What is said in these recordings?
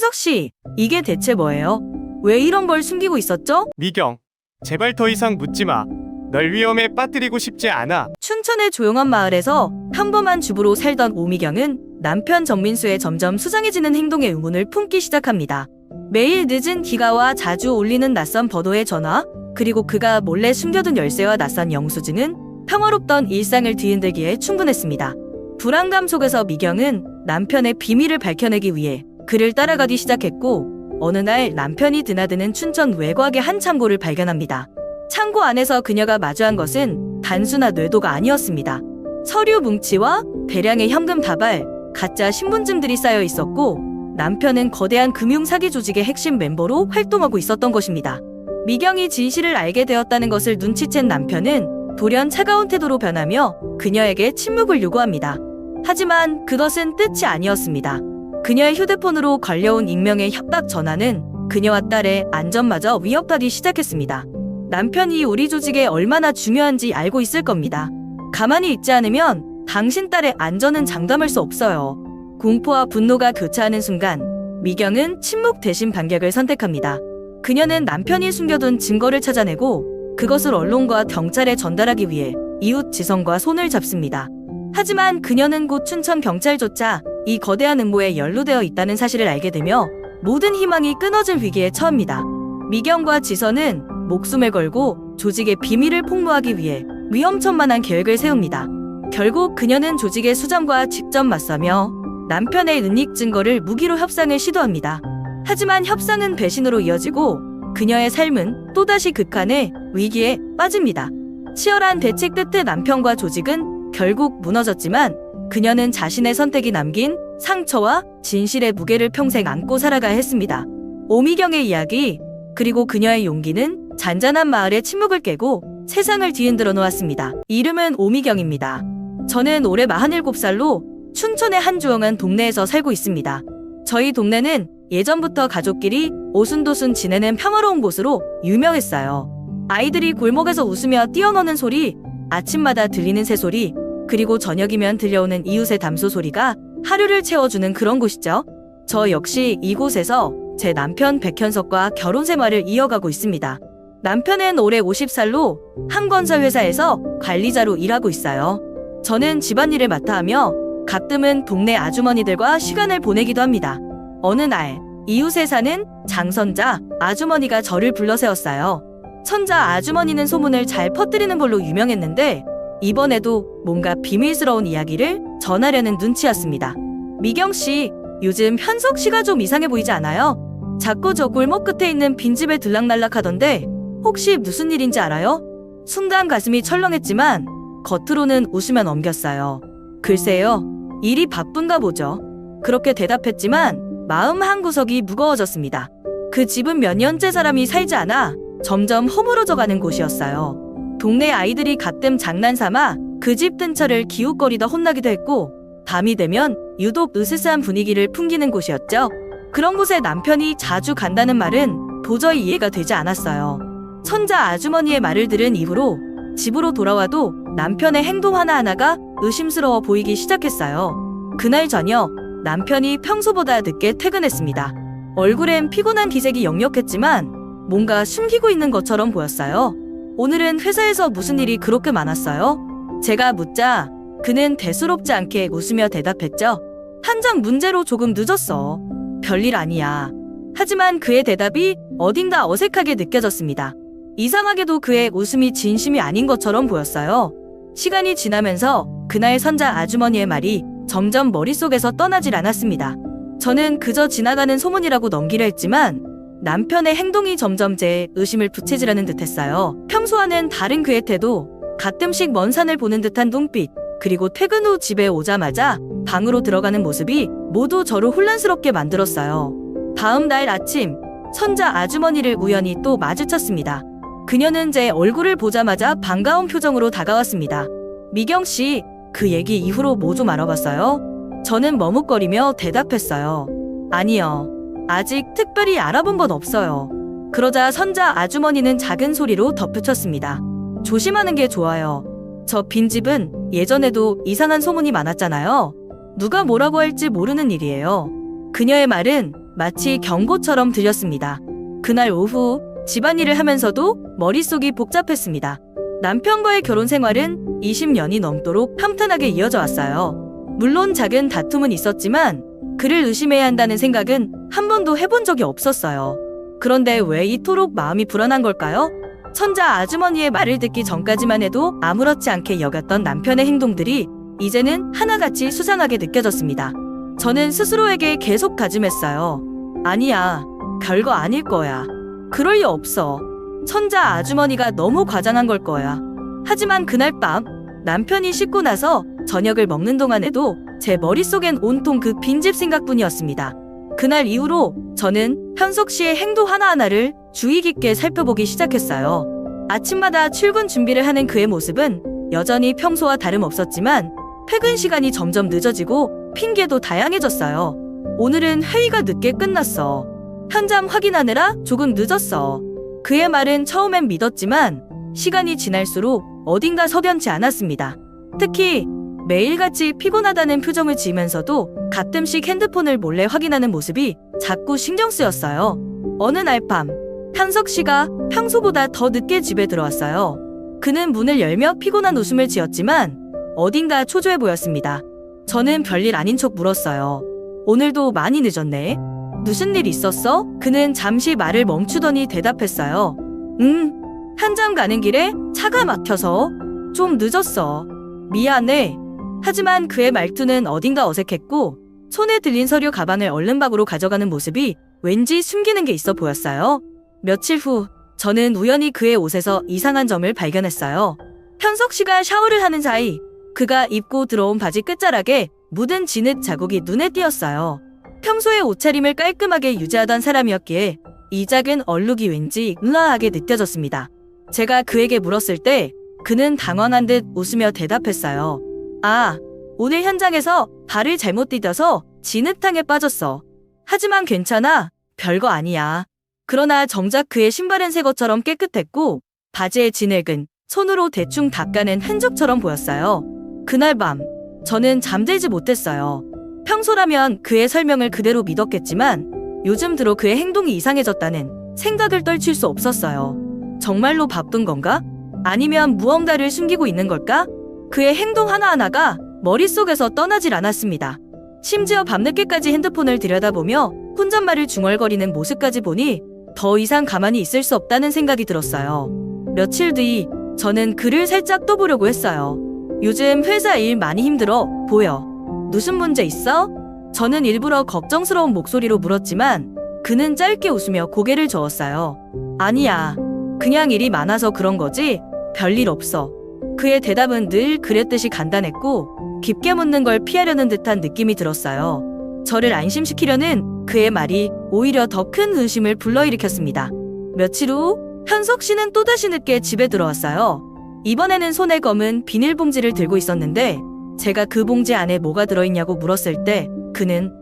현석 씨, 이게 대체 뭐예요? 왜 이런 걸 숨기고 있었죠? 미경, 제발 더 이상 묻지 마. 널 위험에 빠뜨리고 싶지 않아. 춘천의 조용한 마을에서 평범한 주부로 살던 오미경은 남편 정민수의 점점 수상해지는 행동에 의문을 품기 시작합니다. 매일 늦은 기가와 자주 울리는 낯선 번호의 전화, 그리고 그가 몰래 숨겨둔 열쇠와 낯선 영수증은 평화롭던 일상을 뒤흔들기에 충분했습니다. 불안감 속에서 미경은 남편의 비밀을 밝혀내기 위해 그를 따라가기 시작했고, 어느 날 남편이 드나드는 춘천 외곽의 한 창고를 발견합니다. 창고 안에서 그녀가 마주한 것은 단순한 뇌도가 아니었습니다. 서류 뭉치와 대량의 현금 다발, 가짜 신분증들이 쌓여 있었고, 남편은 거대한 금융 사기 조직의 핵심 멤버로 활동하고 있었던 것입니다. 미경이 진실을 알게 되었다는 것을 눈치챈 남편은 돌연 차가운 태도로 변하며 그녀에게 침묵을 요구합니다. 하지만 그것은 끝이 아니었습니다. 그녀의 휴대폰으로 걸려온 익명의 협박 전화는 그녀와 딸의 안전마저 위협하기 시작했습니다. 남편이 우리 조직에 얼마나 중요한지 알고 있을 겁니다. 가만히 있지 않으면 당신 딸의 안전은 장담할 수 없어요. 공포와 분노가 교차하는 순간 미경은 침묵 대신 반격을 선택합니다. 그녀는 남편이 숨겨둔 증거를 찾아내고 그것을 언론과 경찰에 전달하기 위해 이웃 지성과 손을 잡습니다. 하지만 그녀는 곧 춘천 경찰조차 이 거대한 음모에 연루되어 있다는 사실을 알게 되며 모든 희망이 끊어질 위기에 처합니다. 미경과 지선은 목숨을 걸고 조직의 비밀을 폭로하기 위해 위험천만한 계획을 세웁니다. 결국 그녀는 조직의 수장과 직접 맞서며 남편의 은닉 증거를 무기로 협상을 시도합니다. 하지만 협상은 배신으로 이어지고 그녀의 삶은 또다시 극한의 위기에 빠집니다. 치열한 대치 끝에 남편과 조직은 결국 무너졌지만 그녀는 자신의 선택이 남긴 상처와 진실의 무게를 평생 안고 살아가야 했습니다. 오미경의 이야기, 그리고 그녀의 용기는 잔잔한 마을의 침묵을 깨고 세상을 뒤흔들어 놓았습니다. 이름은 오미경입니다. 저는 올해 47살로 춘천의 한 조용한 동네에서 살고 있습니다. 저희 동네는 예전부터 가족끼리 오순도순 지내는 평화로운 곳으로 유명했어요. 아이들이 골목에서 웃으며 뛰어노는 소리, 아침마다 들리는 새소리, 그리고 저녁이면 들려오는 이웃의 담소 소리가 하루를 채워주는 그런 곳이죠. 저 역시 이곳에서 제 남편 백현석과 결혼 생활을 이어가고 있습니다. 남편은 올해 50살로 한 건설 회사에서 관리자로 일하고 있어요. 저는 집안일을 맡아 하며 가끔은 동네 아주머니들과 시간을 보내기도 합니다. 어느 날 이웃에 사는 장선자 아주머니가 저를 불러 세웠어요. 선자 아주머니는 소문을 잘 퍼뜨리는 걸로 유명했는데 이번에도 뭔가 비밀스러운 이야기를 전하려는 눈치였습니다. 미경씨, 요즘 현석 씨가 좀 이상해 보이지 않아요? 자꾸 저 골목 끝에 있는 빈집에 들락날락 하던데 혹시 무슨 일인지 알아요? 순간 가슴이 철렁했지만 겉으로는 웃으며 넘겼어요. 글쎄요, 일이 바쁜가 보죠. 그렇게 대답했지만 마음 한구석이 무거워졌습니다. 그 집은 몇 년째 사람이 살지 않아 점점 허물어져가는 곳이었어요. 동네 아이들이 가끔 장난삼아 그 집 근처를 기웃거리다 혼나기도 했고 밤이 되면 유독 으스스한 분위기를 풍기는 곳이었죠. 그런 곳에 남편이 자주 간다는 말은 도저히 이해가 되지 않았어요. 천자 아주머니의 말을 들은 이후로 집으로 돌아와도 남편의 행동 하나하나가 의심스러워 보이기 시작했어요. 그날 저녁 남편이 평소보다 늦게 퇴근했습니다. 얼굴엔 피곤한 기색이 역력했지만 뭔가 숨기고 있는 것처럼 보였어요. 오늘은 회사에서 무슨 일이 그렇게 많았어요? 제가 묻자 그는 대수롭지 않게 웃으며 대답했죠. 한장 문제로 조금 늦었어. 별일 아니야. 하지만 그의 대답이 어딘가 어색하게 느껴졌습니다. 이상하게도 그의 웃음이 진심이 아닌 것처럼 보였어요. 시간이 지나면서 그날 선자 아주머니의 말이 점점 머릿속에서 떠나질 않았습니다. 저는 그저 지나가는 소문이라고 넘기려 했지만 남편의 행동이 점점 제 의심을 부채질하는 듯했어요. 평소와는 다른 그의 태도, 가끔씩 먼 산을 보는 듯한 눈빛, 그리고 퇴근 후 집에 오자마자 방으로 들어가는 모습이 모두 저를 혼란스럽게 만들었어요. 다음 날 아침, 선자 아주머니를 우연히 또 마주쳤습니다. 그녀는 제 얼굴을 보자마자 반가운 표정으로 다가왔습니다. 미경씨, 그 얘기 이후로 뭐 좀 알아봤어요? 저는 머뭇거리며 대답했어요. 아니요. 아직 특별히 알아본 건 없어요. 그러자 선자 아주머니는 작은 소리로 덧붙였습니다. 조심하는 게 좋아요. 저 빈집은 예전에도 이상한 소문이 많았잖아요. 누가 뭐라고 할지 모르는 일이에요. 그녀의 말은 마치 경고처럼 들렸습니다. 그날 오후 집안일을 하면서도 머릿속이 복잡했습니다. 남편과의 결혼 생활은 20년이 넘도록 평탄하게 이어져 왔어요. 물론 작은 다툼은 있었지만 그를 의심해야 한다는 생각은 한 번도 해본 적이 없었어요. 그런데 왜 이토록 마음이 불안한 걸까요? 천자 아주머니의 말을 듣기 전까지만 해도 아무렇지 않게 여겼던 남편의 행동들이 이제는 하나같이 수상하게 느껴졌습니다. 저는 스스로에게 계속 다짐했어요. 아니야, 별거 아닐 거야. 그럴 리 없어. 천자 아주머니가 너무 과장한 걸 거야. 하지만 그날 밤 남편이 씻고 나서 저녁을 먹는 동안에도 제 머릿속엔 온통 그 빈집 생각뿐이었습니다. 그날 이후로 저는 현석 씨의 행동 하나하나를 주의 깊게 살펴보기 시작했어요. 아침마다 출근 준비를 하는 그의 모습은 여전히 평소와 다름없었지만 퇴근 시간이 점점 늦어지고 핑계도 다양해졌어요. 오늘은 회의가 늦게 끝났어. 현장 확인하느라 조금 늦었어. 그의 말은 처음엔 믿었지만 시간이 지날수록 어딘가 석연치 않았습니다. 특히 매일같이 피곤하다는 표정을 지으면서도 가끔씩 핸드폰을 몰래 확인하는 모습이 자꾸 신경 쓰였어요. 어느 날 밤, 현석 씨가 평소보다 더 늦게 집에 들어왔어요. 그는 문을 열며 피곤한 웃음을 지었지만 어딘가 초조해 보였습니다. 저는 별일 아닌 척 물었어요. 오늘도 많이 늦었네. 무슨 일 있었어? 그는 잠시 말을 멈추더니 대답했어요. 현장 가는 길에 차가 막혀서 좀 늦었어. 미안해. 하지만 그의 말투는 어딘가 어색했고 손에 들린 서류 가방을 얼른 밖으로 가져가는 모습이 왠지 숨기는 게 있어 보였어요. 며칠 후 저는 우연히 그의 옷에서 이상한 점을 발견했어요. 현석 씨가 샤워를 하는 사이 그가 입고 들어온 바지 끝자락에 묻은 진흙 자국이 눈에 띄었어요. 평소에 옷차림을 깔끔하게 유지하던 사람이었기에 이 작은 얼룩이 왠지 의아하게 느껴졌습니다. 제가 그에게 물었을 때 그는 당황한 듯 웃으며 대답했어요. 아, 오늘 현장에서 발을 잘못 디뎌서 진흙탕에 빠졌어. 하지만 괜찮아. 별거 아니야. 그러나 정작 그의 신발은 새 것처럼 깨끗했고 바지의 진흙은 손으로 대충 닦아낸 흔적처럼 보였어요. 그날 밤 저는 잠들지 못했어요. 평소라면 그의 설명을 그대로 믿었겠지만 요즘 들어 그의 행동이 이상해졌다는 생각을 떨칠 수 없었어요. 정말로 바쁜 건가? 아니면 무언가를 숨기고 있는 걸까? 그의 행동 하나하나가 머릿속에서 떠나질 않았습니다. 심지어 밤늦게까지 핸드폰을 들여다보며 혼잣말을 중얼거리는 모습까지 보니 더 이상 가만히 있을 수 없다는 생각이 들었어요. 며칠 뒤 저는 그를 살짝 떠보려고 했어요. 요즘 회사 일 많이 힘들어 보여. 무슨 문제 있어? 저는 일부러 걱정스러운 목소리로 물었지만 그는 짧게 웃으며 고개를 저었어요. 아니야. 그냥 일이 많아서 그런 거지 별일 없어. 그의 대답은 늘 그랬듯이 간단했고 깊게 묻는 걸 피하려는 듯한 느낌이 들었어요. 저를 안심시키려는 그의 말이 오히려 더 큰 의심을 불러일으켰습니다. 며칠 후 현석 씨는 또다시 늦게 집에 들어왔어요. 이번에는 손에 검은 비닐봉지를 들고 있었는데 제가 그 봉지 안에 뭐가 들어있냐고 물었을 때 그는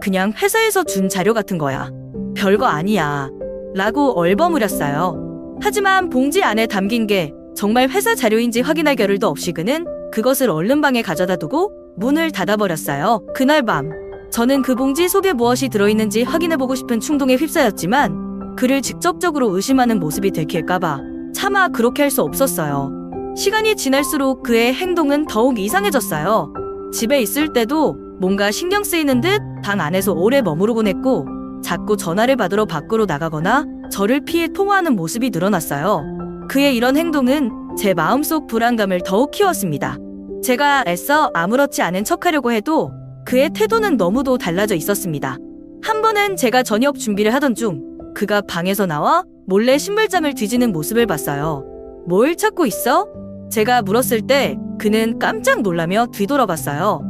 그냥 회사에서 준 자료 같은 거야. 별거 아니야. 라고 얼버무렸어요. 하지만 봉지 안에 담긴 게 정말 회사 자료인지 확인할 겨를도 없이 그는 그것을 얼른 방에 가져다 두고 문을 닫아버렸어요. 그날 밤 저는 그 봉지 속에 무엇이 들어있는지 확인해보고 싶은 충동에 휩싸였지만 그를 직접적으로 의심하는 모습이 들킬까봐 차마 그렇게 할 수 없었어요. 시간이 지날수록 그의 행동은 더욱 이상해졌어요. 집에 있을 때도 뭔가 신경 쓰이는 듯 방 안에서 오래 머무르곤 했고 자꾸 전화를 받으러 밖으로 나가거나 저를 피해 통화하는 모습이 늘어났어요. 그의 이런 행동은 제 마음속 불안감을 더욱 키웠습니다. 제가 애써 아무렇지 않은 척하려고 해도 그의 태도는 너무도 달라져 있었습니다. 한 번은 제가 저녁 준비를 하던 중 그가 방에서 나와 몰래 신발장을 뒤지는 모습을 봤어요. 뭘 찾고 있어? 제가 물었을 때 그는 깜짝 놀라며 뒤돌아봤어요.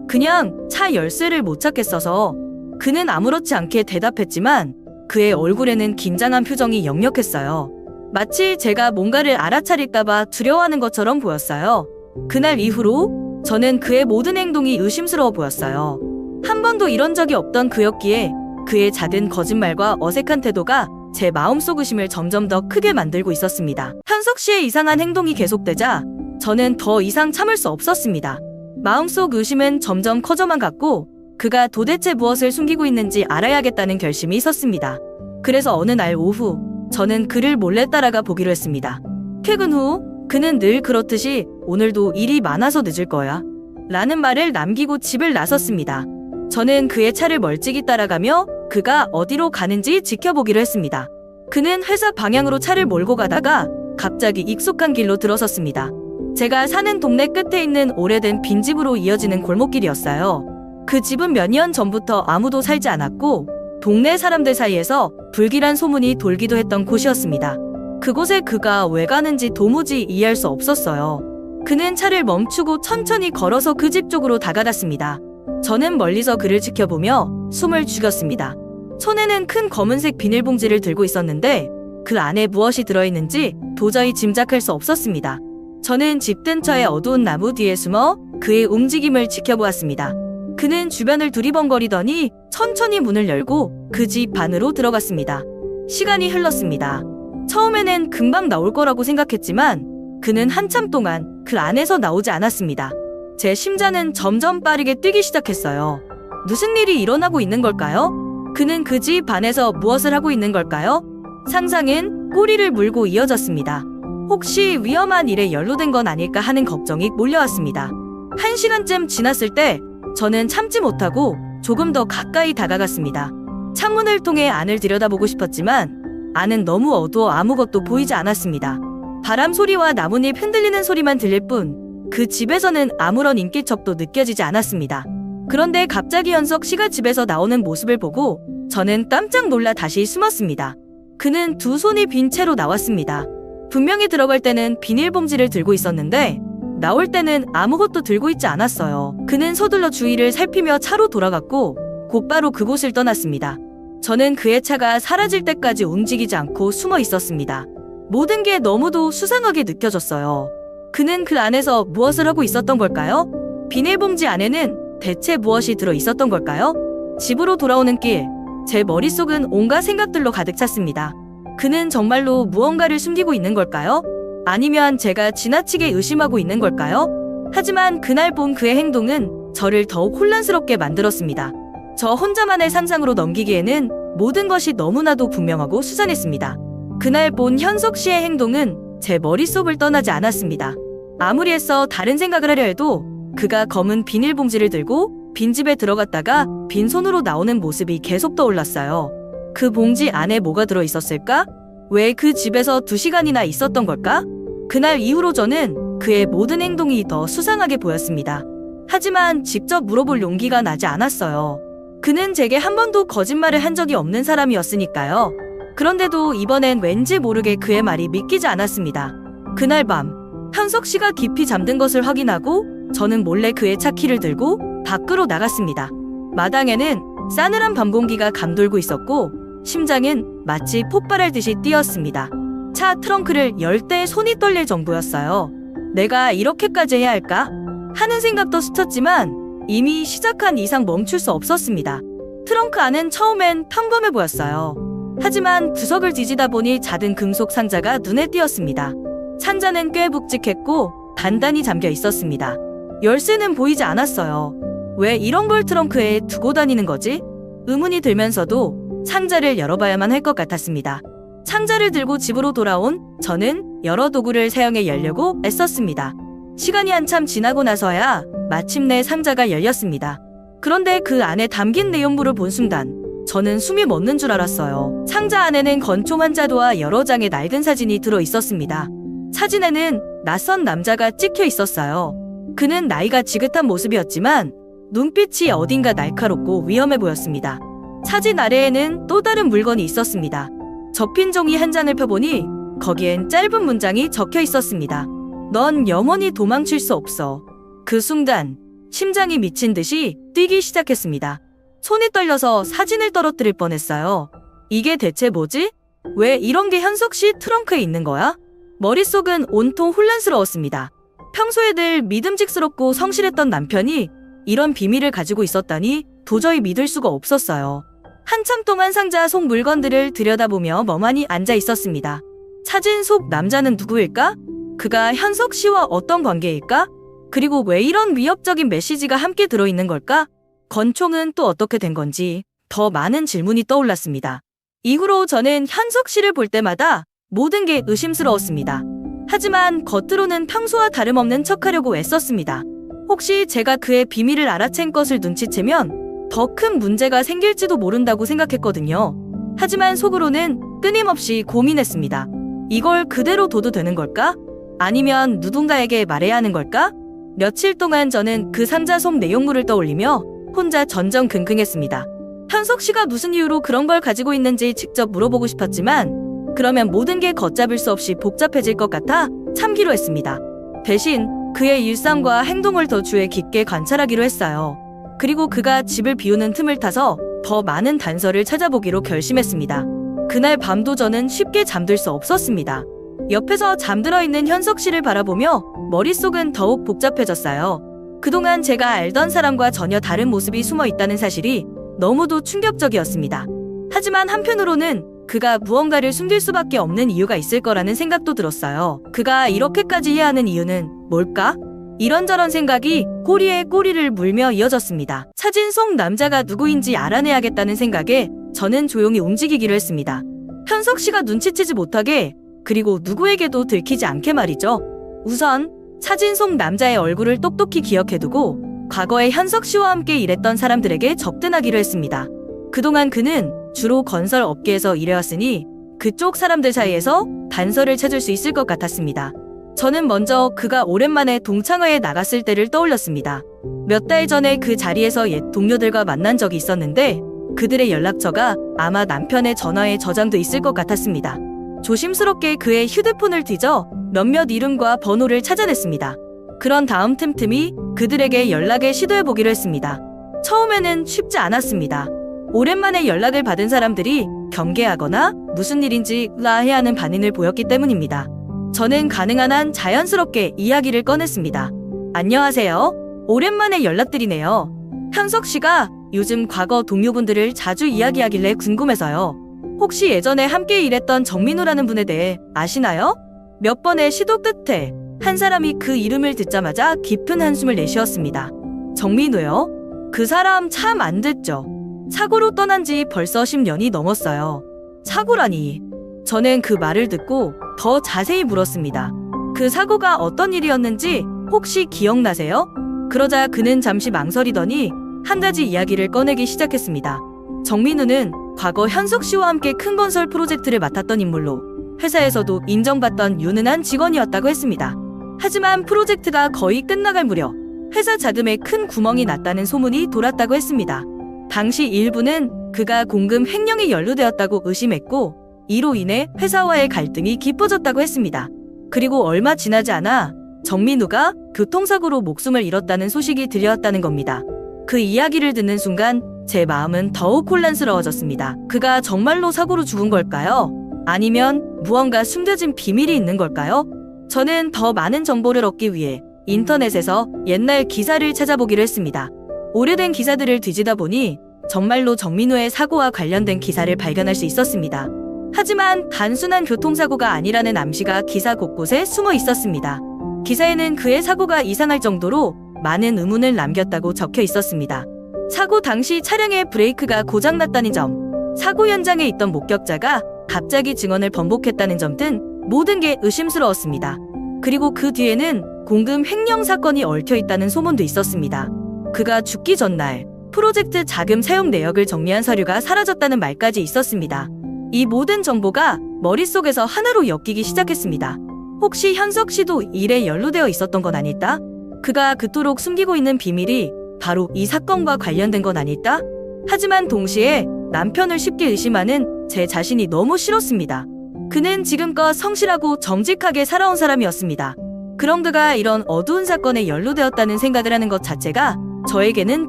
그냥 차 열쇠를 못 찾겠어서. 그는 아무렇지 않게 대답했지만 그의 얼굴에는 긴장한 표정이 역력했어요. 마치 제가 뭔가를 알아차릴까봐 두려워하는 것처럼 보였어요. 그날 이후로 저는 그의 모든 행동이 의심스러워 보였어요. 한 번도 이런 적이 없던 그였기에 그의 작은 거짓말과 어색한 태도가 제 마음속 의심을 점점 더 크게 만들고 있었습니다. 현석 씨의 이상한 행동이 계속되자 저는 더 이상 참을 수 없었습니다. 마음속 의심은 점점 커져만 갔고 그가 도대체 무엇을 숨기고 있는지 알아야겠다는 결심이 섰습니다. 그래서 어느 날 오후 저는 그를 몰래 따라가 보기로 했습니다. 퇴근 후 그는 늘 그렇듯이 오늘도 일이 많아서 늦을 거야 라는 말을 남기고 집을 나섰습니다. 저는 그의 차를 멀찍이 따라가며 그가 어디로 가는지 지켜보기로 했습니다. 그는 회사 방향으로 차를 몰고 가다가 갑자기 익숙한 길로 들어섰습니다. 제가 사는 동네 끝에 있는 오래된 빈집으로 이어지는 골목길이었어요. 그 집은 몇 년 전부터 아무도 살지 않았고 동네 사람들 사이에서 불길한 소문이 돌기도 했던 곳이었습니다. 그곳에 그가 왜 가는지 도무지 이해할 수 없었어요. 그는 차를 멈추고 천천히 걸어서 그 집 쪽으로 다가갔습니다. 저는 멀리서 그를 지켜보며 숨을 죽였습니다. 손에는 큰 검은색 비닐봉지를 들고 있었는데 그 안에 무엇이 들어있는지 도저히 짐작할 수 없었습니다. 저는 집 근처의 어두운 나무 뒤에 숨어 그의 움직임을 지켜보았습니다. 그는 주변을 두리번거리더니 천천히 문을 열고 그 집 안으로 들어갔습니다. 시간이 흘렀습니다. 처음에는 금방 나올 거라고 생각했지만 그는 한참 동안 그 안에서 나오지 않았습니다. 제 심장은 점점 빠르게 뛰기 시작했어요. 무슨 일이 일어나고 있는 걸까요? 그는 그 집 안에서 무엇을 하고 있는 걸까요? 상상은 꼬리를 물고 이어졌습니다. 혹시 위험한 일에 연루된 건 아닐까 하는 걱정이 몰려왔습니다. 1시간쯤 지났을 때 저는 참지 못하고 조금 더 가까이 다가갔습니다. 창문을 통해 안을 들여다보고 싶었지만 안은 너무 어두워 아무것도 보이지 않았습니다. 바람 소리와 나뭇잎 흔들리는 소리만 들릴 뿐 그 집에서는 아무런 인기척도 느껴지지 않았습니다. 그런데 갑자기 현석 씨가 집에서 나오는 모습을 보고 저는 깜짝 놀라 다시 숨었습니다. 그는 두 손이 빈 채로 나왔습니다. 분명히 들어갈 때는 비닐봉지를 들고 있었는데 나올 때는 아무것도 들고 있지 않았어요. 그는 서둘러 주위를 살피며 차로 돌아갔고 곧바로 그곳을 떠났습니다. 저는 그의 차가 사라질 때까지 움직이지 않고 숨어 있었습니다. 모든 게 너무도 수상하게 느껴졌어요. 그는 그 안에서 무엇을 하고 있었던 걸까요? 비닐봉지 안에는 대체 무엇이 들어 있었던 걸까요? 집으로 돌아오는 길, 제 머릿속은 온갖 생각들로 가득 찼습니다. 그는 정말로 무언가를 숨기고 있는 걸까요? 아니면 제가 지나치게 의심하고 있는 걸까요? 하지만 그날 본 그의 행동은 저를 더욱 혼란스럽게 만들었습니다. 저 혼자만의 상상으로 넘기기에는 모든 것이 너무나도 분명하고 수상했습니다. 그날 본 현석 씨의 행동은 제 머릿속을 떠나지 않았습니다. 아무리 애써 다른 생각을 하려 해도 그가 검은 비닐봉지를 들고 빈집에 들어갔다가 빈손으로 나오는 모습이 계속 떠올랐어요. 그 봉지 안에 뭐가 들어있었을까? 왜 그 집에서 2시간이나 있었던 걸까? 그날 이후로 저는 그의 모든 행동이 더 수상하게 보였습니다. 하지만 직접 물어볼 용기가 나지 않았어요. 그는 제게 한 번도 거짓말을 한 적이 없는 사람이었으니까요. 그런데도 이번엔 왠지 모르게 그의 말이 믿기지 않았습니다. 그날 밤 현석 씨가 깊이 잠든 것을 확인하고 저는 몰래 그의 차 키를 들고 밖으로 나갔습니다. 마당에는 싸늘한 밤 공기가 감돌고 있었고 심장은 마치 폭발할 듯이 뛰었습니다. 차 트렁크를 열 때 손이 떨릴 정도였어요. 내가 이렇게까지 해야 할까? 하는 생각도 스쳤지만 이미 시작한 이상 멈출 수 없었습니다. 트렁크 안은 처음엔 평범해 보였어요. 하지만 구석을 뒤지다 보니 작은 금속 상자가 눈에 띄었습니다. 상자는 꽤 묵직했고 단단히 잠겨 있었습니다. 열쇠는 보이지 않았어요. 왜 이런 걸 트렁크에 두고 다니는 거지? 의문이 들면서도 상자를 열어봐야만 할 것 같았습니다. 상자를 들고 집으로 돌아온 저는 여러 도구를 사용해 열려고 애썼습니다. 시간이 한참 지나고 나서야 마침내 상자가 열렸습니다. 그런데 그 안에 담긴 내용물을 본 순간 저는 숨이 멎는 줄 알았어요. 상자 안에는 건총 한 자루와 여러 장의 낡은 사진이 들어 있었습니다. 사진에는 낯선 남자가 찍혀 있었어요. 그는 나이가 지긋한 모습이었지만 눈빛이 어딘가 날카롭고 위험해 보였습니다. 사진 아래에는 또 다른 물건이 있었습니다. 접힌 종이 한 장을 펴보니 거기엔 짧은 문장이 적혀 있었습니다. 넌 영원히 도망칠 수 없어. 그 순간 심장이 미친 듯이 뛰기 시작했습니다. 손이 떨려서 사진을 떨어뜨릴 뻔했어요. 이게 대체 뭐지? 왜 이런 게 현석 씨 트렁크에 있는 거야? 머릿속은 온통 혼란스러웠습니다. 평소에 늘 믿음직스럽고 성실했던 남편이 이런 비밀을 가지고 있었다니 도저히 믿을 수가 없었어요. 한참 동안 상자 속 물건들을 들여다보며 멍하니 앉아 있었습니다. 사진 속 남자는 누구일까? 그가 현석 씨와 어떤 관계일까? 그리고 왜 이런 위협적인 메시지가 함께 들어있는 걸까? 권총은 또 어떻게 된 건지 더 많은 질문이 떠올랐습니다. 이후로 저는 현석 씨를 볼 때마다 모든 게 의심스러웠습니다. 하지만 겉으로는 평소와 다름없는 척하려고 애썼습니다. 혹시 제가 그의 비밀을 알아챈 것을 눈치채면 더 큰 문제가 생길지도 모른다고 생각했거든요. 하지만 속으로는 끊임없이 고민했습니다. 이걸 그대로 둬도 되는 걸까? 아니면 누군가에게 말해야 하는 걸까? 며칠 동안 저는 그 상자 속 내용물을 떠올리며 혼자 전전긍긍했습니다. 현석 씨가 무슨 이유로 그런 걸 가지고 있는지 직접 물어보고 싶었지만 그러면 모든 게 걷잡을 수 없이 복잡해질 것 같아 참기로 했습니다. 대신 그의 일상과 행동을 더 주의 깊게 관찰하기로 했어요. 그리고 그가 집을 비우는 틈을 타서 더 많은 단서를 찾아보기로 결심했습니다. 그날 밤도 저는 쉽게 잠들 수 없었습니다. 옆에서 잠들어 있는 현석 씨를 바라보며 머릿속은 더욱 복잡해졌어요. 그동안 제가 알던 사람과 전혀 다른 모습이 숨어 있다는 사실이 너무도 충격적이었습니다. 하지만 한편으로는 그가 무언가를 숨길 수밖에 없는 이유가 있을 거라는 생각도 들었어요. 그가 이렇게까지 해야 하는 이유는 뭘까? 이런저런 생각이 꼬리에 꼬리를 물며 이어졌습니다. 사진 속 남자가 누구인지 알아내야겠다는 생각에 저는 조용히 움직이기로 했습니다. 현석 씨가 눈치채지 못하게, 그리고 누구에게도 들키지 않게 말이죠. 우선 사진 속 남자의 얼굴을 똑똑히 기억해두고 과거에 현석 씨와 함께 일했던 사람들에게 접근하기로 했습니다. 그동안 그는 주로 건설 업계에서 일해왔으니 그쪽 사람들 사이에서 단서를 찾을 수 있을 것 같았습니다. 저는 먼저 그가 오랜만에 동창회에 나갔을 때를 떠올렸습니다. 몇 달 전에 그 자리에서 옛 동료들과 만난 적이 있었는데 그들의 연락처가 아마 남편의 전화에 저장돼 있을 것 같았습니다. 조심스럽게 그의 휴대폰을 뒤져 몇몇 이름과 번호를 찾아냈습니다. 그런 다음 틈틈이 그들에게 연락을 시도해보기로 했습니다. 처음에는 쉽지 않았습니다. 오랜만에 연락을 받은 사람들이 경계하거나 무슨 일인지 의아해하는 반응을 보였기 때문입니다. 저는 가능한 한 자연스럽게 이야기를 꺼냈습니다. 안녕하세요. 오랜만에 연락드리네요. 현석 씨가 요즘 과거 동료분들을 자주 이야기하길래 궁금해서요. 혹시 예전에 함께 일했던 정민우라는 분에 대해 아시나요? 몇 번의 시도 끝에 한 사람이 그 이름을 듣자마자 깊은 한숨을 내쉬었습니다. 정민우요? 그 사람 참 안 됐죠. 사고로 떠난 지 벌써 10년이 넘었어요. 사고라니. 저는 그 말을 듣고 더 자세히 물었습니다. 그 사고가 어떤 일이었는지 혹시 기억나세요? 그러자 그는 잠시 망설이더니 한 가지 이야기를 꺼내기 시작했습니다. 정민우는 과거 현석 씨와 함께 큰 건설 프로젝트를 맡았던 인물로 회사에서도 인정받던 유능한 직원이었다고 했습니다. 하지만 프로젝트가 거의 끝나갈 무렵 회사 자금에 큰 구멍이 났다는 소문이 돌았다고 했습니다. 당시 일부는 그가 공금 횡령에 연루되었다고 의심했고 이로 인해 회사와의 갈등이 깊어졌다고 했습니다. 그리고 얼마 지나지 않아 정민우가 교통사고로 목숨을 잃었다는 소식이 들려왔다는 겁니다. 그 이야기를 듣는 순간 제 마음은 더욱 혼란스러워졌습니다. 그가 정말로 사고로 죽은 걸까요? 아니면 무언가 숨겨진 비밀이 있는 걸까요? 저는 더 많은 정보를 얻기 위해 인터넷에서 옛날 기사를 찾아보기로 했습니다. 오래된 기사들을 뒤지다 보니 정말로 정민우의 사고와 관련된 기사를 발견할 수 있었습니다. 하지만 단순한 교통사고가 아니라는 암시가 기사 곳곳에 숨어 있었습니다. 기사에는 그의 사고가 이상할 정도로 많은 의문을 남겼다고 적혀 있었습니다. 사고 당시 차량의 브레이크가 고장났다는 점, 사고 현장에 있던 목격자가 갑자기 증언을 번복했다는 점 등 모든 게 의심스러웠습니다. 그리고 그 뒤에는 공금 횡령 사건이 얽혀 있다는 소문도 있었습니다. 그가 죽기 전날 프로젝트 자금 사용 내역을 정리한 서류가 사라졌다는 말까지 있었습니다. 이 모든 정보가 머릿속에서 하나로 엮이기 시작했습니다. 혹시 현석 씨도 일에 연루되어 있었던 건 아닐까? 그가 그토록 숨기고 있는 비밀이 바로 이 사건과 관련된 건 아닐까? 하지만 동시에 남편을 쉽게 의심하는 제 자신이 너무 싫었습니다. 그는 지금껏 성실하고 정직하게 살아온 사람이었습니다. 그런 그가 이런 어두운 사건에 연루되었다는 생각을 하는 것 자체가 저에게는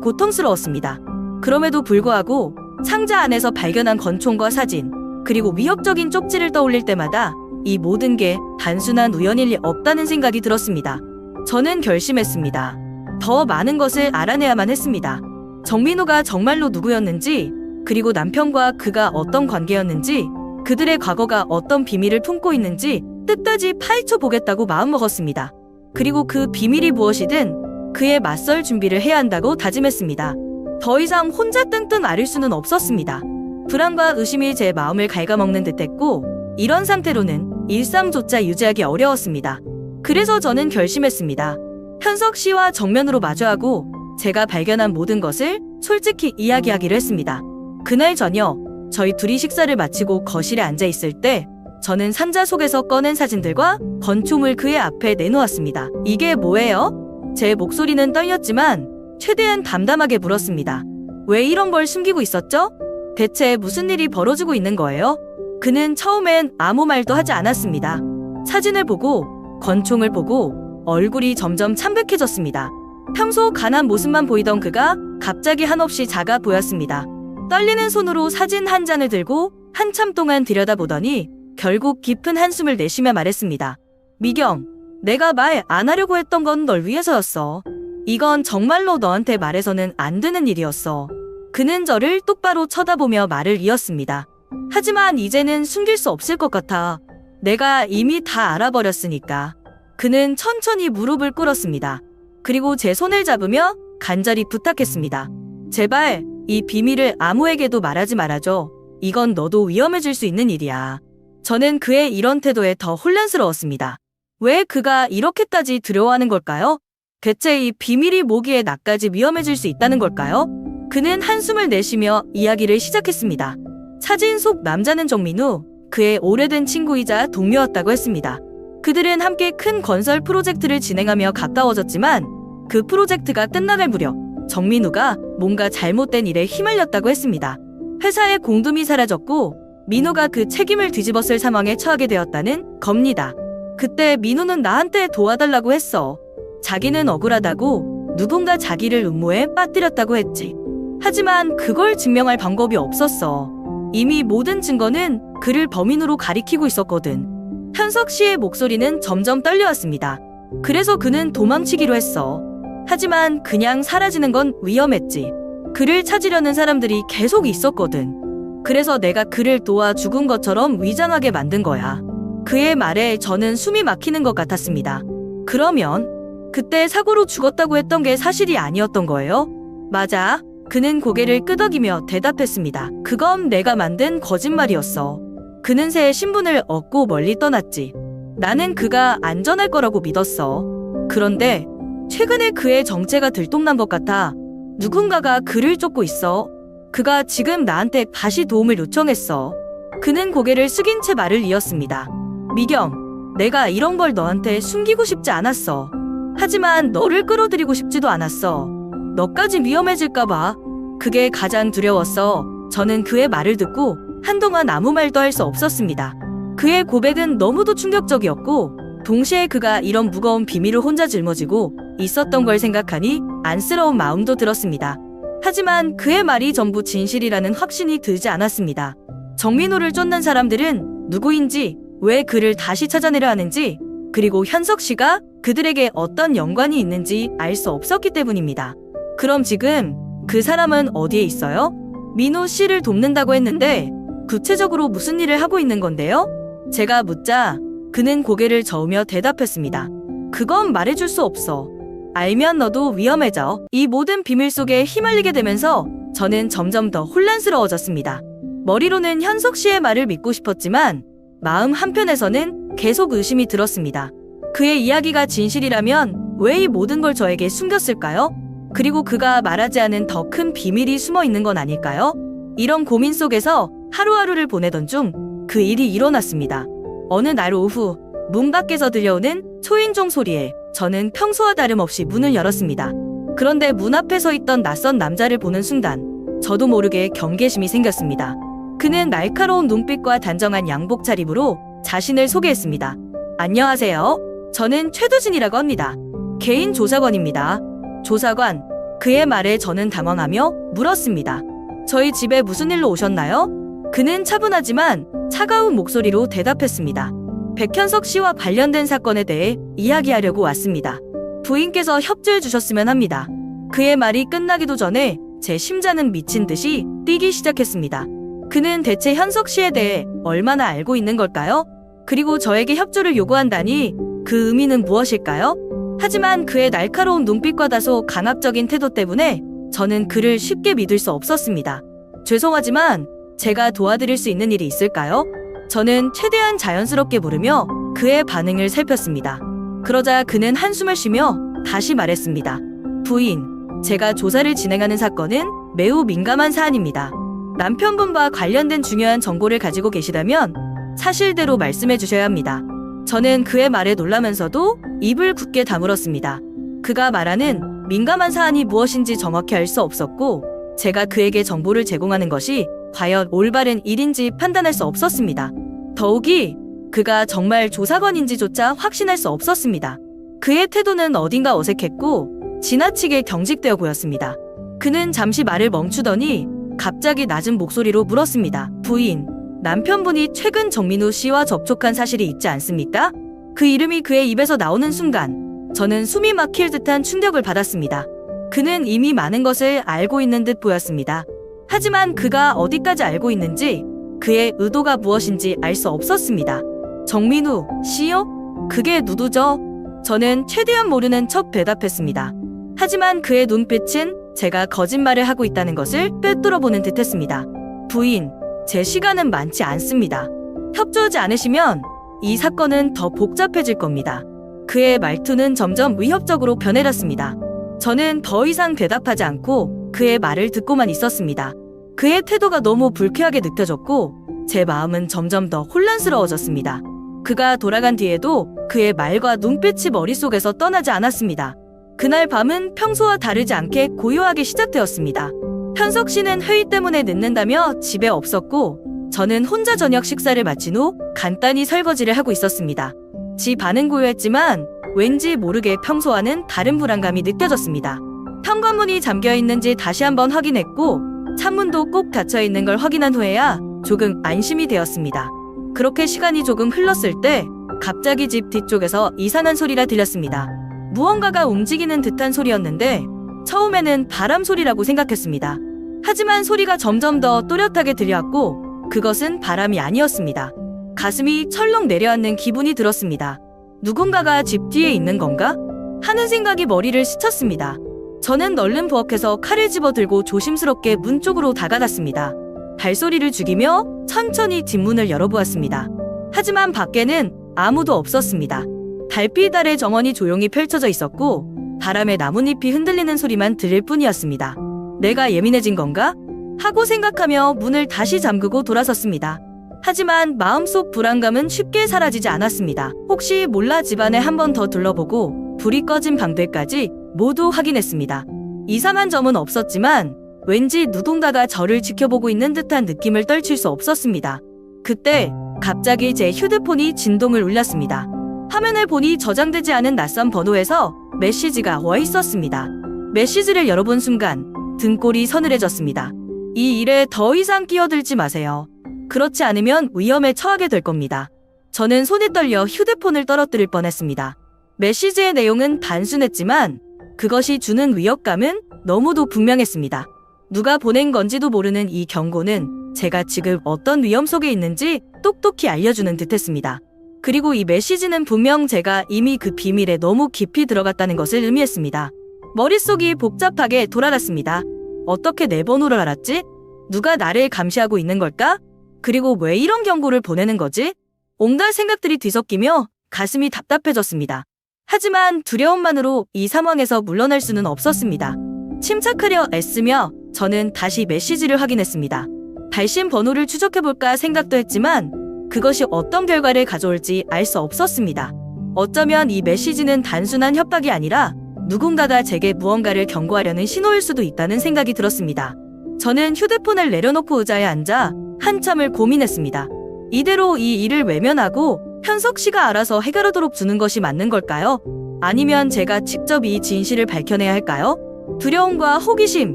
고통스러웠습니다. 그럼에도 불구하고 상자 안에서 발견한 권총과 사진, 그리고 위협적인 쪽지를 떠올릴 때마다 이 모든 게 단순한 우연일 리 없다는 생각이 들었습니다. 저는 결심했습니다. 더 많은 것을 알아내야만 했습니다. 정민우가 정말로 누구였는지, 그리고 남편과 그가 어떤 관계였는지, 그들의 과거가 어떤 비밀을 품고 있는지 끝까지 파헤쳐 보겠다고 마음먹었습니다. 그리고 그 비밀이 무엇이든 그에 맞설 준비를 해야 한다고 다짐했습니다. 더 이상 혼자 끙끙 앓을 수는 없었습니다. 불안과 의심이 제 마음을 갉아먹는 듯했고 이런 상태로는 일상조차 유지하기 어려웠습니다. 그래서 저는 결심했습니다. 현석 씨와 정면으로 마주하고 제가 발견한 모든 것을 솔직히 이야기하기로 했습니다. 그날 저녁 저희 둘이 식사를 마치고 거실에 앉아 있을 때 저는 상자 속에서 꺼낸 사진들과 건초물 그의 앞에 내놓았습니다. 이게 뭐예요? 제 목소리는 떨렸지만 최대한 담담하게 물었습니다. 왜 이런 걸 숨기고 있었죠? 대체 무슨 일이 벌어지고 있는 거예요? 그는 처음엔 아무 말도 하지 않았습니다. 사진을 보고 건총을 보고 얼굴이 점점 참백해졌습니다. 평소 가난 모습만 보이던 그가 갑자기 한없이 작아 보였습니다. 떨리는 손으로 사진 한 장을 들고 한참 동안 들여다보더니 결국 깊은 한숨을 내쉬며 말했습니다. 미경, 내가 말 안 하려고 했던 건 널 위해서였어. 이건 정말로 너한테 말해서는 안 되는 일이었어. 그는 저를 똑바로 쳐다보며 말을 이었습니다. 하지만 이제는 숨길 수 없을 것 같아. 내가 이미 다 알아버렸으니까. 그는 천천히 무릎을 꿇었습니다. 그리고 제 손을 잡으며 간절히 부탁했습니다. 제발 이 비밀을 아무에게도 말하지 말아줘. 이건 너도 위험해질 수 있는 일이야. 저는 그의 이런 태도에 더 혼란스러웠습니다. 왜 그가 이렇게까지 두려워하는 걸까요? 대체 이 비밀이 뭐기에 나까지 위험해질 수 있다는 걸까요? 그는 한숨을 내쉬며 이야기를 시작했습니다. 사진 속 남자는 정민우, 그의 오래된 친구이자 동료였다고 했습니다. 그들은 함께 큰 건설 프로젝트를 진행하며 가까워졌지만 그 프로젝트가 끝나갈 무렵 정민우가 뭔가 잘못된 일에 휘말렸다고 했습니다. 회사의 공dum이 사라졌고 민우가 그 책임을 뒤집었을 상황에 처하게 되었다는 겁니다. 그때 민우는 나한테 도와달라고 했어. 자기는 억울하다고 누군가 자기를 음모에 빠뜨렸다고 했지. 하지만 그걸 증명할 방법이 없었어. 이미 모든 증거는 그를 범인으로 가리키고 있었거든. 현석 씨의 목소리는 점점 떨려왔습니다. 그래서 그는 도망치기로 했어. 하지만 그냥 사라지는 건 위험했지. 그를 찾으려는 사람들이 계속 있었거든. 그래서 내가 그를 도와 죽은 것처럼 위장하게 만든 거야. 그의 말에 저는 숨이 막히는 것 같았습니다. 그러면 그때 사고로 죽었다고 했던 게 사실이 아니었던 거예요? 맞아. 그는 고개를 끄덕이며 대답했습니다. 그건 내가 만든 거짓말이었어. 그는 새 신분을 얻고 멀리 떠났지. 나는 그가 안전할 거라고 믿었어. 그런데 최근에 그의 정체가 들통난 것 같아. 누군가가 그를 쫓고 있어. 그가 지금 나한테 다시 도움을 요청했어. 그는 고개를 숙인 채 말을 이었습니다. 미경, 내가 이런 걸 너한테 숨기고 싶지 않았어. 하지만 너를 끌어들이고 싶지도 않았어. 너까지 위험해질까봐. 그게 가장 두려웠어. 저는 그의 말을 듣고 한동안 아무 말도 할 수 없었습니다. 그의 고백은 너무도 충격적이었고 동시에 그가 이런 무거운 비밀을 혼자 짊어지고 있었던 걸 생각하니 안쓰러운 마음도 들었습니다. 하지만 그의 말이 전부 진실이라는 확신이 들지 않았습니다. 정민호를 쫓는 사람들은 누구인지, 왜 그를 다시 찾아내려 하는지, 그리고 현석 씨가 그들에게 어떤 연관이 있는지 알 수 없었기 때문입니다. 그럼 지금 그 사람은 어디에 있어요? 민호 씨를 돕는다고 했는데 구체적으로 무슨 일을 하고 있는 건데요? 제가 묻자 그는 고개를 저으며 대답했습니다. 그건 말해줄 수 없어. 알면 너도 위험해져. 이 모든 비밀 속에 휘말리게 되면서 저는 점점 더 혼란스러워졌습니다. 머리로는 현석 씨의 말을 믿고 싶었지만 마음 한편에서는 계속 의심이 들었습니다. 그의 이야기가 진실이라면 왜 이 모든 걸 저에게 숨겼을까요? 그리고 그가 말하지 않은 더 큰 비밀이 숨어 있는 건 아닐까요? 이런 고민 속에서 하루하루를 보내던 중 그 일이 일어났습니다. 어느 날 오후 문 밖에서 들려오는 초인종 소리에 저는 평소와 다름없이 문을 열었습니다. 그런데 문 앞에 서 있던 낯선 남자를 보는 순간 저도 모르게 경계심이 생겼습니다. 그는 날카로운 눈빛과 단정한 양복 차림으로 자신을 소개했습니다. 안녕하세요. 저는 최두진이라고 합니다. 개인 조사관입니다. 조사관, 그의 말에 저는 당황하며 물었습니다. 저희 집에 무슨 일로 오셨나요? 그는 차분하지만 차가운 목소리로 대답했습니다. 백현석 씨와 관련된 사건에 대해 이야기하려고 왔습니다. 부인께서 협조해 주셨으면 합니다. 그의 말이 끝나기도 전에 제 심장은 미친 듯이 뛰기 시작했습니다. 그는 대체 현석 씨에 대해 얼마나 알고 있는 걸까요? 그리고 저에게 협조를 요구한다니 그 의미는 무엇일까요? 하지만 그의 날카로운 눈빛과 다소 강압적인 태도 때문에 저는 그를 쉽게 믿을 수 없었습니다. 죄송하지만 제가 도와드릴 수 있는 일이 있을까요? 저는 최대한 자연스럽게 물으며 그의 반응을 살폈습니다. 그러자 그는 한숨을 쉬며 다시 말했습니다. 부인, 제가 조사를 진행하는 사건은 매우 민감한 사안입니다. 남편분과 관련된 중요한 정보를 가지고 계시다면 사실대로 말씀해 주셔야 합니다. 저는 그의 말에 놀라면서도 입을 굳게 다물었습니다. 그가 말하는 민감한 사안이 무엇인지 정확히 알 수 없었고 제가 그에게 정보를 제공하는 것이 과연 올바른 일인지 판단할 수 없었습니다. 더욱이 그가 정말 조사관인지조차 확신할 수 없었습니다. 그의 태도는 어딘가 어색했고 지나치게 경직되어 보였습니다. 그는 잠시 말을 멈추더니 갑자기 낮은 목소리로 물었습니다. 부인, 남편분이 최근 정민우 씨와 접촉한 사실이 있지 않습니까? 그 이름이 그의 입에서 나오는 순간 저는 숨이 막힐 듯한 충격을 받았습니다. 그는 이미 많은 것을 알고 있는 듯 보였습니다. 하지만 그가 어디까지 알고 있는지 그의 의도가 무엇인지 알 수 없었습니다. 정민우 씨요? 그게 누구죠? 저는 최대한 모르는 척 대답했습니다. 하지만 그의 눈빛은 제가 거짓말을 하고 있다는 것을 꿰뚫어보는 듯했습니다. 부인, 제 시간은 많지 않습니다. 협조하지 않으시면 이 사건은 더 복잡해질 겁니다. 그의 말투는 점점 위협적으로 변해갔습니다. 저는 더 이상 대답하지 않고 그의 말을 듣고만 있었습니다. 그의 태도가 너무 불쾌하게 느껴졌고 제 마음은 점점 더 혼란스러워졌습니다. 그가 돌아간 뒤에도 그의 말과 눈빛이 머릿속에서 떠나지 않았습니다. 그날 밤은 평소와 다르지 않게 고요하게 시작되었습니다. 현석 씨는 회의 때문에 늦는다며 집에 없었고 저는 혼자 저녁 식사를 마친 후 간단히 설거지를 하고 있었습니다. 집 안은 고요했지만 왠지 모르게 평소와는 다른 불안감이 느껴졌습니다. 현관문이 잠겨 있는지 다시 한번 확인했고 창문도 꼭 닫혀 있는 걸 확인한 후에야 조금 안심이 되었습니다. 그렇게 시간이 조금 흘렀을 때 갑자기 집 뒤쪽에서 이상한 소리가 들렸습니다. 무언가가 움직이는 듯한 소리였는데 처음에는 바람 소리라고 생각했습니다. 하지만 소리가 점점 더 또렷하게 들려왔고 그것은 바람이 아니었습니다. 가슴이 철렁 내려앉는 기분이 들었습니다. 누군가가 집 뒤에 있는 건가? 하는 생각이 머리를 스쳤습니다. 저는 얼른 부엌에서 칼을 집어들고 조심스럽게 문 쪽으로 다가갔습니다. 발소리를 죽이며 천천히 뒷문을 열어보았습니다. 하지만 밖에는 아무도 없었습니다. 달빛 아래 정원이 조용히 펼쳐져 있었고 바람에 나뭇잎이 흔들리는 소리만 들릴 뿐이었습니다. 내가 예민해진 건가? 하고 생각하며 문을 다시 잠그고 돌아섰습니다. 하지만 마음속 불안감은 쉽게 사라지지 않았습니다. 혹시 몰라 집안에 한 번 더 둘러보고 불이 꺼진 방들까지 모두 확인했습니다. 이상한 점은 없었지만 왠지 누군가가 저를 지켜보고 있는 듯한 느낌을 떨칠 수 없었습니다. 그때 갑자기 제 휴대폰이 진동을 울렸습니다. 화면을 보니 저장되지 않은 낯선 번호에서 메시지가 와 있었습니다. 메시지를 열어본 순간 등골이 서늘해졌습니다. 이 일에 더 이상 끼어들지 마세요. 그렇지 않으면 위험에 처하게 될 겁니다. 저는 손이 떨려 휴대폰을 떨어뜨릴 뻔했습니다. 메시지의 내용은 단순했지만 그것이 주는 위협감은 너무도 분명했습니다. 누가 보낸 건지도 모르는 이 경고는 제가 지금 어떤 위험 속에 있는지 똑똑히 알려주는 듯했습니다. 그리고 이 메시지는 분명 제가 이미 그 비밀에 너무 깊이 들어갔다는 것을 의미했습니다. 머릿속이 복잡하게 돌아갔습니다. 어떻게 내 번호를 알았지? 누가 나를 감시하고 있는 걸까? 그리고 왜 이런 경고를 보내는 거지? 온갖 생각들이 뒤섞이며 가슴이 답답해졌습니다. 하지만 두려움만으로 이 상황에서 물러날 수는 없었습니다. 침착하려 애쓰며 저는 다시 메시지를 확인했습니다. 발신 번호를 추적해볼까 생각도 했지만 그것이 어떤 결과를 가져올지 알 수 없었습니다. 어쩌면 이 메시지는 단순한 협박이 아니라 누군가가 제게 무언가를 경고하려는 신호일 수도 있다는 생각이 들었습니다. 저는 휴대폰을 내려놓고 의자에 앉아 한참을 고민했습니다. 이대로 이 일을 외면하고 현석 씨가 알아서 해결하도록 두는 것이 맞는 걸까요? 아니면 제가 직접 이 진실을 밝혀내야 할까요? 두려움과 호기심,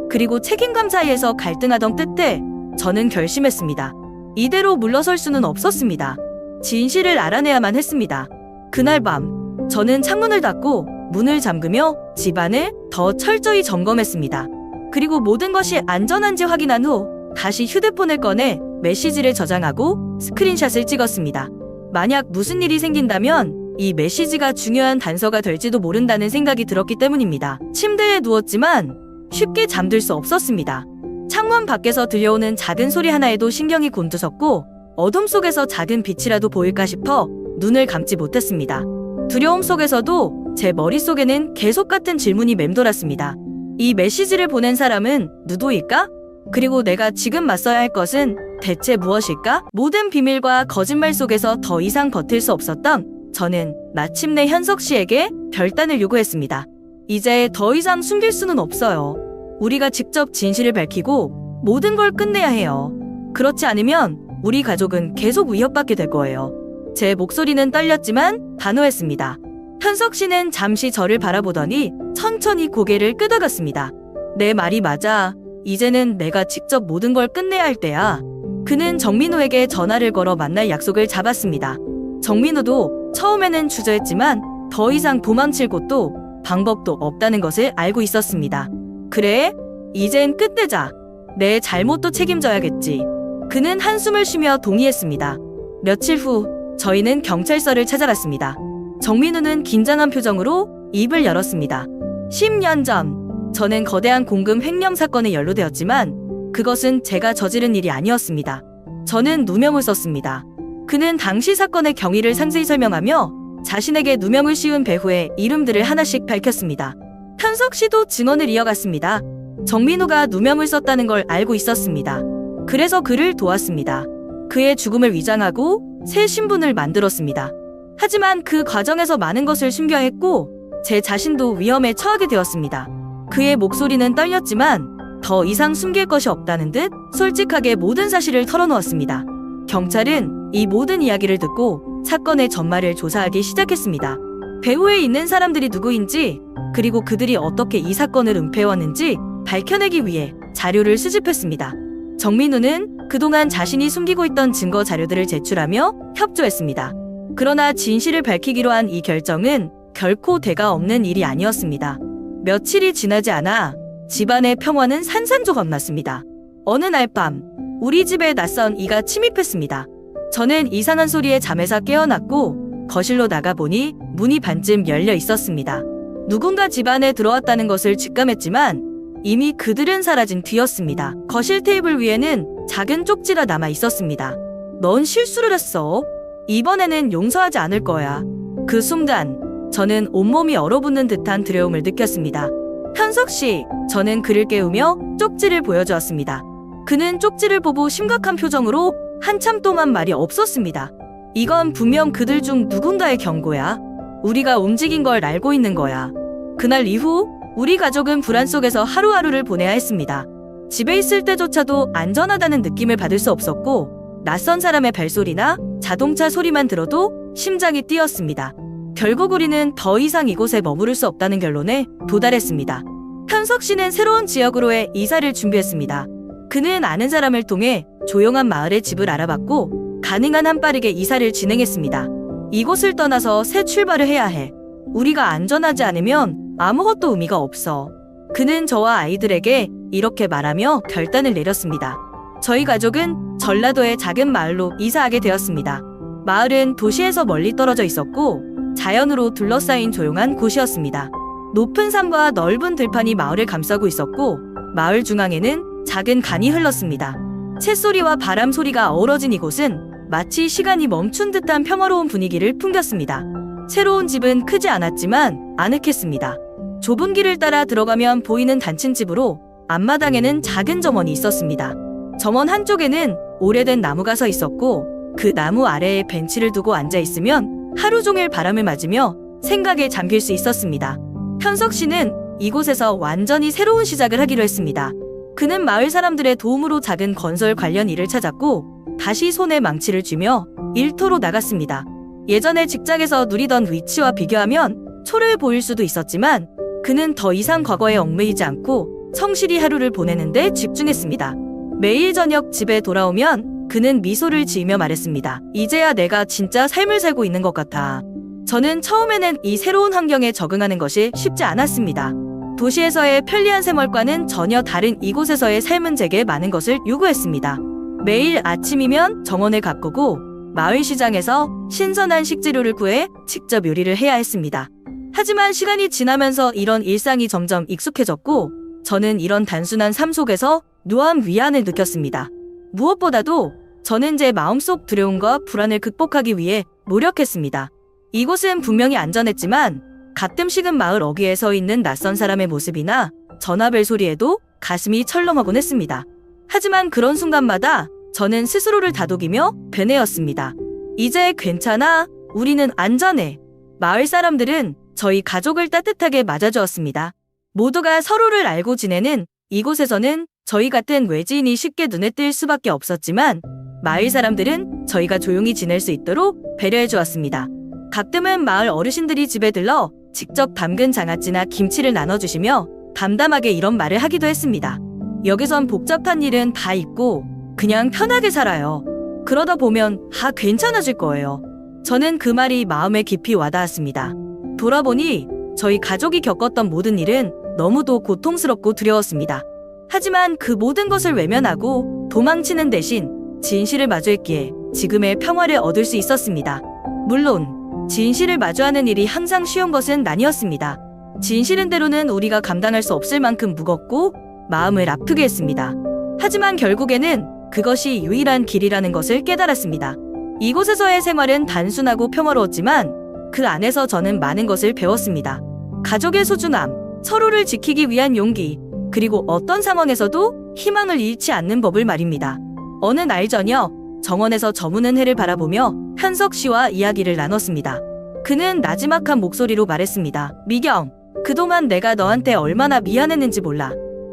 그리고 책임감 사이에서 갈등하던 끝에 저는 결심했습니다. 이대로 물러설 수는 없었습니다. 진실을 알아내야만 했습니다. 그날 밤, 저는 창문을 닫고 문을 잠그며 집안을 더 철저히 점검했습니다. 그리고 모든 것이 안전한지 확인한 후 다시 휴대폰을 꺼내 메시지를 저장하고 스크린샷을 찍었습니다. 만약 무슨 일이 생긴다면 이 메시지가 중요한 단서가 될지도 모른다는 생각이 들었기 때문입니다. 침대에 누웠지만 쉽게 잠들 수 없었습니다. 창문 밖에서 들려오는 작은 소리 하나에도 신경이 곤두섰고 어둠 속에서 작은 빛이라도 보일까 싶어 눈을 감지 못했습니다. 두려움 속에서도 제 머릿속에는 계속 같은 질문이 맴돌았습니다. 이 메시지를 보낸 사람은 누구일까? 그리고 내가 지금 맞서야 할 것은 대체 무엇일까? 모든 비밀과 거짓말 속에서 더 이상 버틸 수 없었던 저는 마침내 현석 씨에게 결단을 요구했습니다. 이제 더 이상 숨길 수는 없어요. 우리가 직접 진실을 밝히고 모든 걸 끝내야 해요. 그렇지 않으면 우리 가족은 계속 위협받게 될 거예요. 제 목소리는 떨렸지만 단호했습니다. 현석 씨는 잠시 저를 바라보더니 천천히 고개를 끄덕였습니다. 내 말이 맞아. 이제는 내가 직접 모든 걸 끝내야 할 때야. 그는 정민우에게 전화를 걸어 만날 약속을 잡았습니다. 정민우도 처음에는 주저했지만 더 이상 도망칠 곳도 방법도 없다는 것을 알고 있었습니다. 그래? 이젠 끝내자. 내 잘못도 책임져야겠지. 그는 한숨을 쉬며 동의했습니다. 며칠 후 저희는 경찰서를 찾아갔습니다. 정민우는 긴장한 표정으로 입을 열었습니다. 10년 전 저는 거대한 공금 횡령 사건에 연루되었지만 그것은 제가 저지른 일이 아니었습니다. 저는 누명을 썼습니다. 그는 당시 사건의 경위를 상세히 설명하며 자신에게 누명을 씌운 배후의 이름들을 하나씩 밝혔습니다. 현석 씨도 증언을 이어갔습니다. 정민우가 누명을 썼다는 걸 알고 있었습니다. 그래서 그를 도왔습니다. 그의 죽음을 위장하고 새 신분을 만들었습니다. 하지만 그 과정에서 많은 것을 숨겨야 했고 제 자신도 위험에 처하게 되었습니다. 그의 목소리는 떨렸지만 더 이상 숨길 것이 없다는 듯 솔직하게 모든 사실을 털어놓았습니다. 경찰은 이 모든 이야기를 듣고 사건의 전말을 조사하기 시작했습니다. 배후에 있는 사람들이 누구인지 그리고 그들이 어떻게 이 사건을 은폐해왔는지 밝혀내기 위해 자료를 수집했습니다. 정민우는 그동안 자신이 숨기고 있던 증거 자료들을 제출하며 협조했습니다. 그러나 진실을 밝히기로 한 이 결정은 결코 대가 없는 일이 아니었습니다. 며칠이 지나지 않아 집안의 평화는 산산조각 났습니다. 어느 날 밤 우리 집에 낯선 이가 침입했습니다. 저는 이상한 소리에 잠에서 깨어났고 거실로 나가보니 문이 반쯤 열려 있었습니다. 누군가 집안에 들어왔다는 것을 직감했지만 이미 그들은 사라진 뒤였습니다. 거실 테이블 위에는 작은 쪽지가 남아 있었습니다. 넌 실수를 했어. 이번에는 용서하지 않을 거야. 그 순간 저는 온몸이 얼어붙는 듯한 두려움을 느꼈습니다. 현석 씨, 저는 그를 깨우며 쪽지를 보여주었습니다. 그는 쪽지를 보고 심각한 표정으로 한참 동안 말이 없었습니다. 이건 분명 그들 중 누군가의 경고야. 우리가 움직인 걸 알고 있는 거야. 그날 이후 우리 가족은 불안 속에서 하루하루를 보내야 했습니다. 집에 있을 때조차도 안전하다는 느낌을 받을 수 없었고 낯선 사람의 발소리나 자동차 소리만 들어도 심장이 뛰었습니다. 결국 우리는 더 이상 이곳에 머무를 수 없다는 결론에 도달했습니다. 현석 씨는 새로운 지역으로의 이사를 준비했습니다. 그는 아는 사람을 통해 조용한 마을의 집을 알아봤고 가능한 한 빠르게 이사를 진행했습니다. 이곳을 떠나서 새 출발을 해야 해. 우리가 안전하지 않으면 아무것도 의미가 없어. 그는 저와 아이들에게 이렇게 말하며 결단을 내렸습니다. 저희 가족은 전라도의 작은 마을로 이사하게 되었습니다. 마을은 도시에서 멀리 떨어져 있었고 자연으로 둘러싸인 조용한 곳이었습니다. 높은 산과 넓은 들판이 마을을 감싸고 있었고 마을 중앙에는 작은 간이 흘렀습니다. 새소리와 바람 소리가 어우러진 이곳은 마치 시간이 멈춘 듯한 평화로운 분위기를 풍겼습니다. 새로운 집은 크지 않았지만 아늑했습니다. 좁은 길을 따라 들어가면 보이는 단층 집으로 앞마당에는 작은 정원이 있었습니다. 정원 한쪽에는 오래된 나무가 서 있었고 그 나무 아래에 벤치를 두고 앉아 있으면 하루 종일 바람을 맞으며 생각에 잠길 수 있었습니다. 현석 씨는 이곳에서 완전히 새로운 시작을 하기로 했습니다. 그는 마을 사람들의 도움으로 작은 건설 관련 일을 찾았고 다시 손에 망치를 쥐며 일터로 나갔습니다. 예전에 직장에서 누리던 위치와 비교하면 초라해 보일 수도 있었지만 그는 더 이상 과거에 얽매이지 않고 성실히 하루를 보내는 데 집중했습니다. 매일 저녁 집에 돌아오면 그는 미소를 지으며 말했습니다. 이제야 내가 진짜 삶을 살고 있는 것 같아. 저는 처음에는 이 새로운 환경에 적응하는 것이 쉽지 않았습니다. 도시에서의 편리한 생활과는 전혀 다른 이곳에서의 삶은 제게 많은 것을 요구했습니다. 매일 아침이면 정원을 가꾸고 마을 시장에서 신선한 식재료를 구해 직접 요리를 해야 했습니다. 하지만 시간이 지나면서 이런 일상이 점점 익숙해졌고 저는 이런 단순한 삶 속에서 묘한 위안을 느꼈습니다. 무엇보다도 저는 제 마음속 두려움과 불안을 극복하기 위해 노력했습니다. 이곳은 분명히 안전했지만 가끔씩은 마을 어귀에 서 있는 낯선 사람의 모습이나 전화벨 소리에도 가슴이 철렁하곤 했습니다. 하지만 그런 순간마다 저는 스스로를 다독이며 되뇌었습니다. 이제 괜찮아. 우리는 안전해. 마을 사람들은 저희 가족을 따뜻하게 맞아주었습니다. 모두가 서로를 알고 지내는 이곳에서는 저희 같은 외지인이 쉽게 눈에 띌 수밖에 없었지만 마을 사람들은 저희가 조용히 지낼 수 있도록 배려해 주었습니다. 가끔은 마을 어르신들이 집에 들러 직접 담근 장아찌나 김치를 나눠주시며 담담하게 이런 말을 하기도 했습니다. 여기선 복잡한 일은 다 있고 그냥 편하게 살아요. 그러다 보면 다 괜찮아질 거예요. 저는 그 말이 마음에 깊이 와닿았습니다. 돌아보니 저희 가족이 겪었던 모든 일은 너무도 고통스럽고 두려웠습니다. 하지만 그 모든 것을 외면하고 도망치는 대신 진실을 마주했기에 지금의 평화를 얻을 수 있었습니다. 물론 진실을 마주하는 일이 항상 쉬운 것은 아니었습니다. 진실은 때로는 우리가 감당할 수 없을 만큼 무겁고 마음을 아프게 했습니다. 하지만 결국에는 그것이 유일한 길이라는 것을 깨달았습니다. 이곳에서의 생활은 단순하고 평화로웠지만 그 안에서 저는 많은 것을 배웠습니다. 가족의 소중함, 서로를 지키기 위한 용기, 그리고 어떤 상황에서도 희망을 잃지 않는 법을 말입니다. 어느 날 저녁, 정원에서 저무는 해를 바라보며 현석 씨와 이야기를 나눴습니다. 그는 나지막한 목소리로 말했습니다. 미경, 그동안 내가 너한테 얼마나 미안했는지 몰라.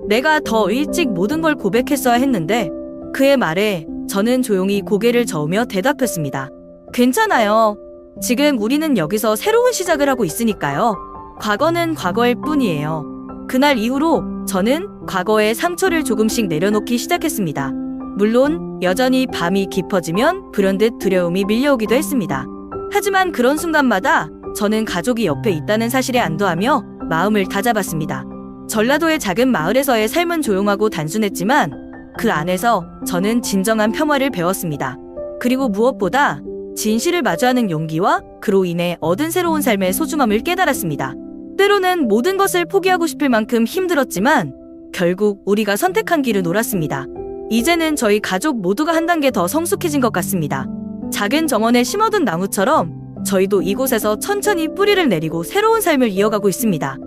내가 더 일찍 모든 걸 고백했어야 했는데 그의 말에 저는 조용히 고개를 저으며 대답했습니다. 괜찮아요. 지금 우리는 여기서 새로운 시작을 하고 있으니까요. 과거는 과거일 뿐이에요. 그날 이후로 저는 과거의 상처를 조금씩 내려놓기 시작했습니다. 물론 여전히 밤이 깊어지면 불현듯 두려움이 밀려오기도 했습니다. 하지만 그런 순간마다 저는 가족이 옆에 있다는 사실에 안도하며 마음을 다잡았습니다. 전라도의 작은 마을에서의 삶은 조용하고 단순했지만 그 안에서 저는 진정한 평화를 배웠습니다. 그리고 무엇보다 진실을 마주하는 용기와 그로 인해 얻은 새로운 삶의 소중함을 깨달았습니다. 때로는 모든 것을 포기하고 싶을 만큼 힘들었지만 결국 우리가 선택한 길은 옳았습니다. 이제는 저희 가족 모두가 한 단계 더 성숙해진 것 같습니다. 작은 정원에 심어둔 나무처럼 저희도 이곳에서 천천히 뿌리를 내리고 새로운 삶을 이어가고 있습니다.